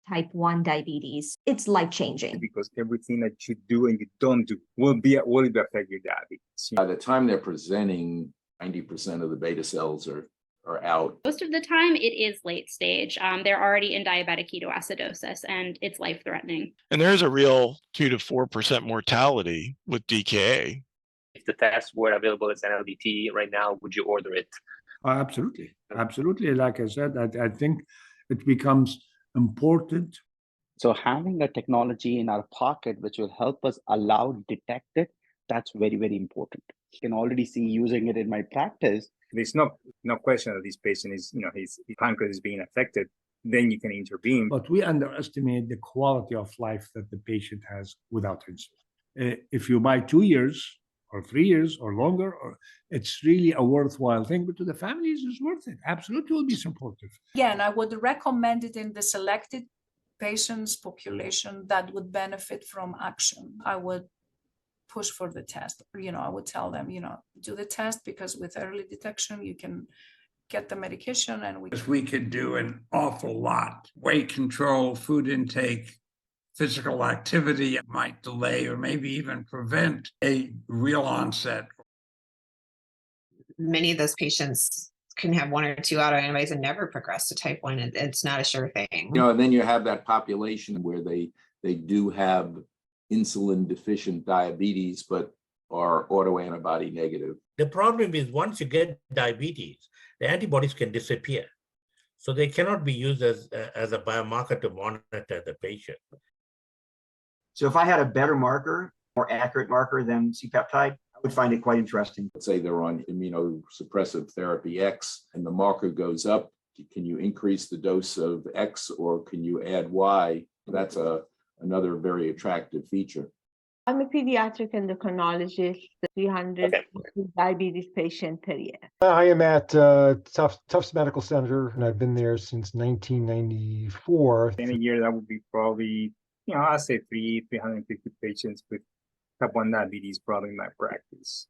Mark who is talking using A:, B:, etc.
A: type 1 diabetes, it's life-changing.
B: Because everything that you do and you don't do will affect your diabetes.
C: By the time they're presenting, 90% of the beta cells are out.
D: Most of the time, it is late stage. They're already in diabetic ketoacidosis, and it's life-threatening.
E: And there's a real 2 to 4% mortality with DKA.
F: If the tests were available as an LDT right now, would you order it?
G: Absolutely. Absolutely. Like I said, I think it becomes important.
H: So having a technology in our pocket which will help us detect it, that's very, very important. You can already see using it in my practice.
B: There's no question that this patient is, his pancreas is being affected. Then you can intervene.
G: But we underestimate the quality of life that the patient has without insulin. If you buy 2 years or 3 years or longer, it's really a worthwhile thing. But to the families, it's worth it. Absolutely will be supportive.
I: Yeah, and I would recommend it in the selected patients population that would benefit from action. I would push for the test. I would tell them, do the test, because with early detection, you can get the medication and
J: we could do an awful lot. Weight control, food intake, physical activity might delay or maybe even prevent a real onset.
K: Many of those patients can have 1 or 2 autoantibodies and never progress to type 1. It's not a sure thing.
C: And then you have that population where they do have insulin deficient diabetes, but are autoantibody negative.
L: The problem is once you get diabetes, the antibodies can disappear. So they cannot be used as a biomarker to monitor the patient.
M: So if I had a better marker, more accurate marker than C-peptide, I would find it quite interesting.
C: Let's say they're on immunosuppressive therapy X and the marker goes up. Can you increase the dose of X or can you add Y? That's another very attractive feature.
N: I'm a pediatric endocrinologist, 300 diabetes patient per year.
O: I am at Tufts Medical Center, and I've been there since 1994.
B: In a year, that would be probably, I'd say 350 patients with type 1 diabetes probably in my practice.